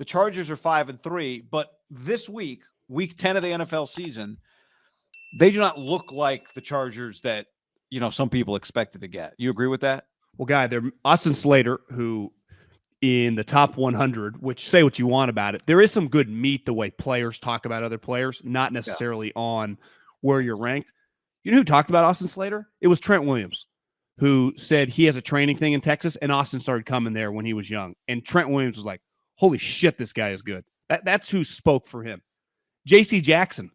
The Chargers are 5-3, but this week, week 10 of the NFL season, they do not look like the Chargers that, some people expected to get. You agree with that? Well, Guy, they're Austin Slater, who in the top 100, which say what you want about it, there is some good meat the way players talk about other players, not necessarily on where you're ranked. You know who talked about Austin Slater? It was Trent Williams, who said he has a training thing in Texas, and Austin started coming there when he was young. And Trent Williams was like, holy shit, this guy is good. That's who spoke for him. J.C. Jackson,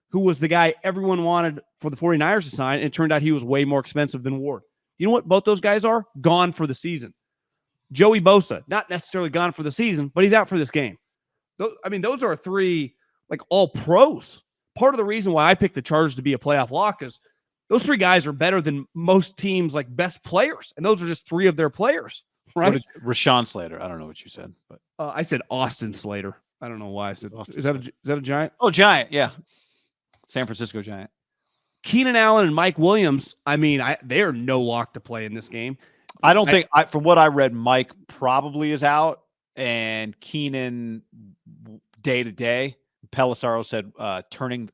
who was the guy everyone wanted for the 49ers to sign, and it turned out he was way more expensive than Ward. You know what both those guys are? Gone for the season. Joey Bosa, not necessarily gone for the season, but he's out for this game. Those are three, all pros. Part of the reason why I picked the Chargers to be a playoff lock is those three guys are better than most teams' best players, and those are just three of their players, right? Rashawn Slater. I don't know what you said, but I said Austin Slater. I don't know why I said Austin. Is that a Giant? Oh, Giant, yeah. San Francisco Giant. Keenan Allen and Mike Williams, they are no lock to play in this game. I don't think, from what I read, Mike probably is out, and Keenan day to day. Pelissaro said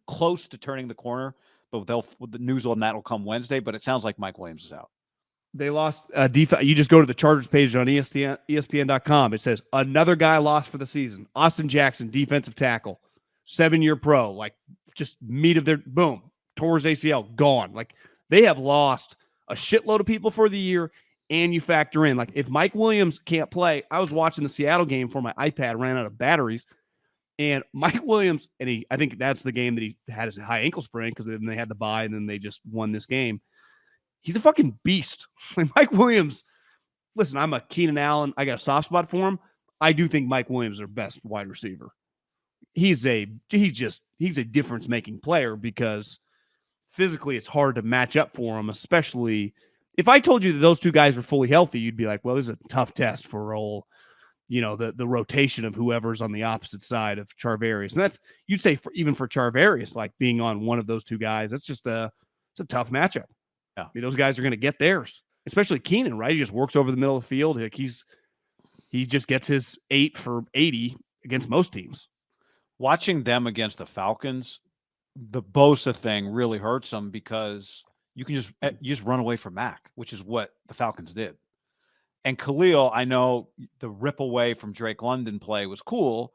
close to turning the corner, but the news on that will come Wednesday. But it sounds like Mike Williams is out. They lost defense. You just go to the Chargers page on ESPN.com. It says another guy lost for the season. Austin Jackson, defensive tackle, 7-year pro, just meat of their boom, tore his ACL, gone. They have lost a shitload of people for the year. And you factor in, if Mike Williams can't play, I was watching the Seattle game before my iPad ran out of batteries, and Mike Williams, I think that's the game that he had his high ankle sprain because then they had the bye and then they just won this game. He's a fucking beast. Mike Williams, listen, I'm a Keenan Allen. I got a soft spot for him. I do think Mike Williams is their best wide receiver. He's a difference-making player because physically it's hard to match up for him, especially – if I told you that those two guys were fully healthy, you'd be like, well, this is a tough test for the rotation of whoever's on the opposite side of Charvarius. And that's, you'd say even for Charvarius, being on one of those two guys, that's just it's a tough matchup. Yeah. Those guys are going to get theirs, especially Keenan, right? He just works over the middle of the field. He just gets his 8 for 80 against most teams. Watching them against the Falcons, the Bosa thing really hurts them because you just run away from Mac, which is what the Falcons did. And Khalil, I know the rip away from Drake London play was cool.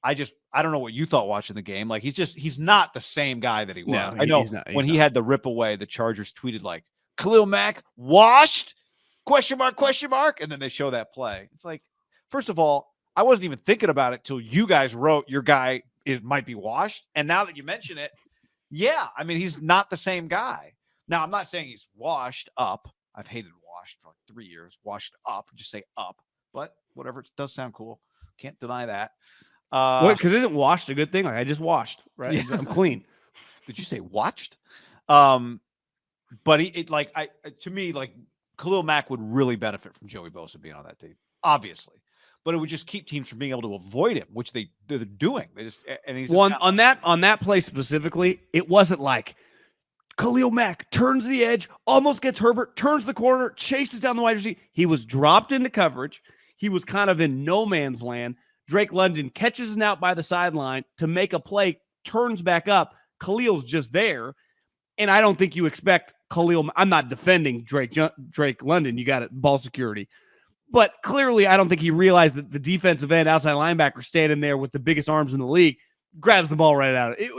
I don't know what you thought watching the game. He's not the same guy that he was. No, I know when he had the rip away, the Chargers tweeted Khalil Mack washed ? And then they show that play. It's first of all, I wasn't even thinking about it till you guys wrote your guy might be washed. And now that you mention it, yeah, he's not the same guy. Now, I'm not saying he's washed up. I've hated washed for 3 years. Washed up. Just say up. But whatever. It does sound cool. Can't deny that. Because isn't washed a good thing? I just washed, right? Yeah. I'm clean. Did you say watched? But to me, Khalil Mack would really benefit from Joey Bosa being on that team, obviously. But it would just keep teams from being able to avoid him, which they're doing. He's on that play specifically, it wasn't Khalil Mack turns the edge, almost gets Herbert, turns the corner, chases down the wide receiver. He was dropped into coverage. He was kind of in no man's land. Drake London catches him out by the sideline to make a play, turns back up. Khalil's just there. And I don't think you expect Khalil. I'm not defending Drake London. You got it, ball security. But clearly, I don't think he realized that the defensive end outside linebacker standing there with the biggest arms in the league grabs the ball right out of it.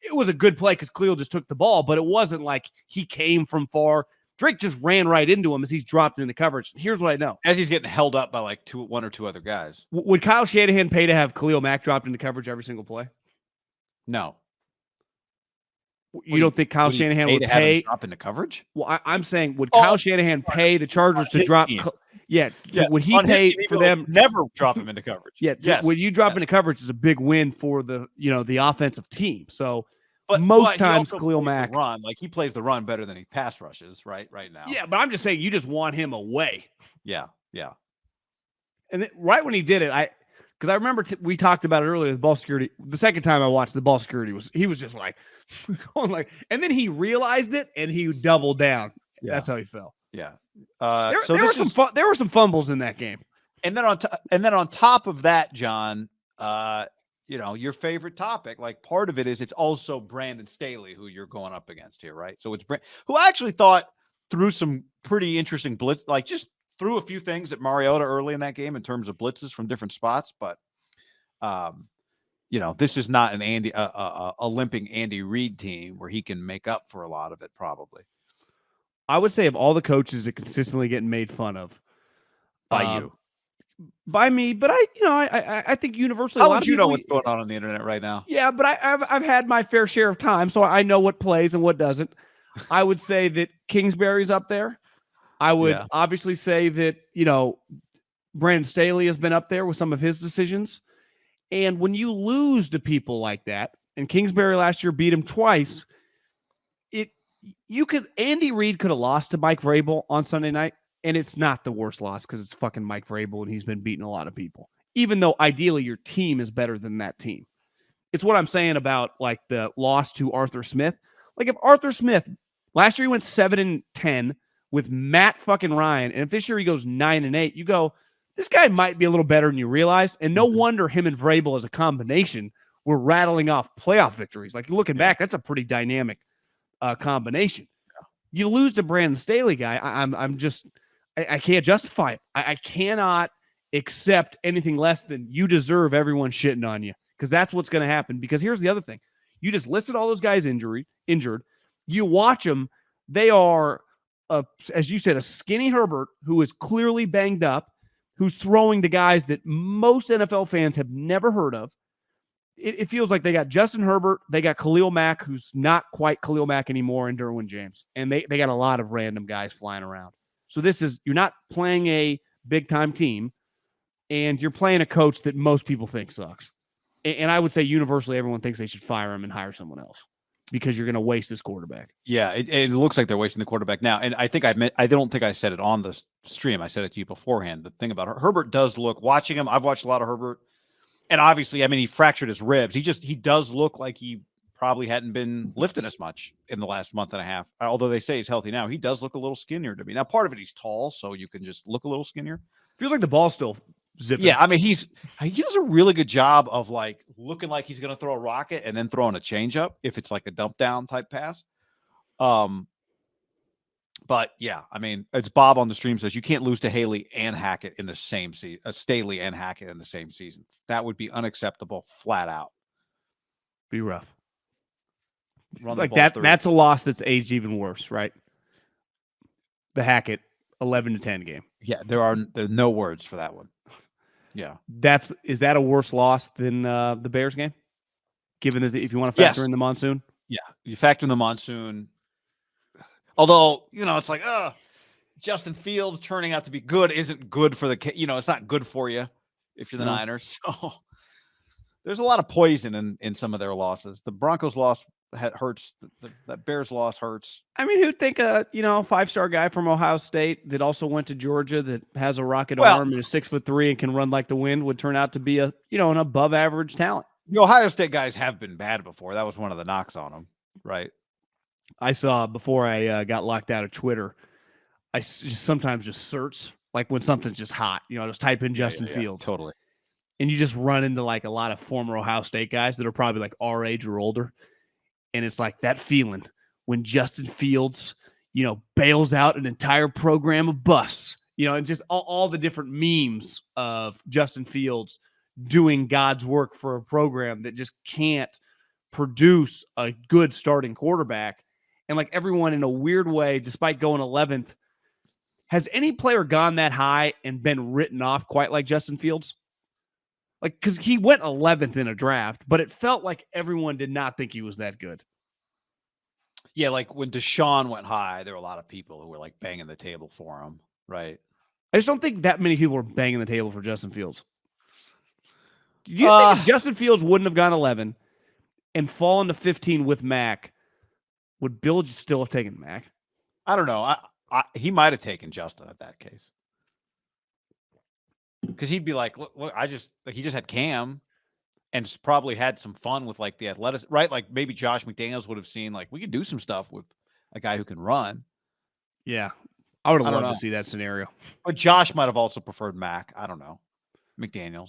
It was a good play because Khalil just took the ball, but it wasn't like he came from far. Drake just ran right into him as he's dropped into coverage. Here's what I know. As he's getting held up by one or two other guys. Would Kyle Shanahan pay to have Khalil Mack dropped into coverage every single play? No. You don't think Kyle Shanahan would pay drop into coverage? Well, I'm saying, would Kyle Shanahan pay the Chargers to drop? Yeah. Would he pay for them? Never drop him into coverage. Yeah. Yes. When you drop into coverage, is a big win for the offensive team. So, most times Khalil Mack he plays the run better than he pass rushes right now. Yeah, but I'm just saying you just want him away. Yeah. And right when he did it, because I remember we talked about it earlier with ball security. The second time I watched the ball security he was just going and then he realized it and he doubled down. Yeah. That's how he fell. Yeah. There were some fumbles in that game. And then on top of that, John, your favorite topic, like part of it is it's also Brandon Staley who you're going up against here, right? So it's who I actually thought threw some pretty interesting blitz, like just threw a few things at Mariota early in that game in terms of blitzes from different spots, but this is not an a limping Andy Reid team where he can make up for a lot of it, probably. I would say of all the coaches that consistently getting made fun of by me, but I think universally. How would you know what's going on the internet right now? Yeah, but I've had my fair share of time, so I know what plays and what doesn't. I would say that Kingsbury's up there. I would obviously say that Brandon Staley has been up there with some of his decisions. And when you lose to people like that, and Kingsbury last year beat him twice, Andy Reid could have lost to Mike Vrabel on Sunday night, and it's not the worst loss because it's fucking Mike Vrabel and he's been beating a lot of people. Even though ideally your team is better than that team. It's what I'm saying about like the loss to Arthur Smith. Like if Arthur Smith last year he went 7-10 with Matt fucking Ryan, and if this year he goes 9-8, you go, this guy might be a little better than you realize. And no wonder him and Vrabel as a combination were rattling off playoff victories. Like looking back, that's a pretty dynamic combination. You lose to Brandon Staley guy. I can't justify it. I cannot accept anything less than you deserve everyone shitting on you, because that's what's going to happen. Because here's the other thing. You just listed all those guys injured. You watch them. They are, as you said, a skinny Herbert who is clearly banged up, who's throwing to guys that most NFL fans have never heard of. It feels like they got Justin Herbert, they got Khalil Mack, who's not quite Khalil Mack anymore, and Derwin James. And they got a lot of random guys flying around. So you're not playing a big-time team, and you're playing a coach that most people think sucks. And I would say universally everyone thinks they should fire him and hire someone else because you're going to waste this quarterback. Yeah, it looks like they're wasting the quarterback now. And I don't think I said it on the stream. I said it to you beforehand. The thing about Herbert does look, watching him, I've watched a lot of Herbert. And obviously, I mean, he fractured his ribs. He does look like he probably hadn't been lifting as much in the last month and a half. Although they say he's healthy now, he does look a little skinnier to me. Now, part of it, he's tall, so you can just look a little skinnier. Feels like the ball's still zipping. Yeah, I mean, he does a really good job of like looking like he's going to throw a rocket and then throwing a changeup if it's like a dump down type pass. But yeah, I mean, it's Bob on the stream says you can't lose to Haley and Hackett in the same season, Staley and Hackett in the same season. That would be unacceptable, flat out. Be rough. Like that. That's a loss that's aged even worse, right? The Hackett 11-10 game. Yeah, there's no words for that one. Yeah, is that a worse loss than the Bears game? Given that if you want to factor in the monsoon, yeah, you factor in the monsoon. Although, it's like, Justin Fields turning out to be good isn't good for it's not good for you if you're the Niners. So there's a lot of poison in some of their losses. The Broncos loss hurts. The Bears loss hurts. I mean, who'd think a 5-star guy from Ohio State that also went to Georgia that has a rocket arm and is 6'3" and can run like the wind would turn out to be an above average talent. The Ohio State guys have been bad before. That was one of the knocks on them, right? I saw before I got locked out of Twitter, I sometimes just search, like when something's just hot, just type in Justin Fields. Totally. And you just run into like a lot of former Ohio State guys that are probably like our age or older. And it's like that feeling when Justin Fields, bails out an entire program of busts, and just all the different memes of Justin Fields doing God's work for a program that just can't produce a good starting quarterback. And like everyone in a weird way, despite going 11th, has any player gone that high and been written off quite like Justin Fields? Like, because he went 11th in a draft, but it felt like everyone did not think he was that good. Yeah, like when Deshaun went high, there were a lot of people who were like banging the table for him, right? I just don't think that many people were banging the table for Justin Fields. Do you think if Justin Fields wouldn't have gone 11 and fallen to 15 with Mac, would Bill still have taken Mac? I don't know. He might have taken Justin at that case. Because he'd be like, look, he just had Cam and probably had some fun with like the athletics, right? Like maybe Josh McDaniels would have seen like, we could do some stuff with a guy who can run. Yeah. I would I have don't loved know. to see that scenario. But Josh might have also preferred Mac. I don't know. McDaniels.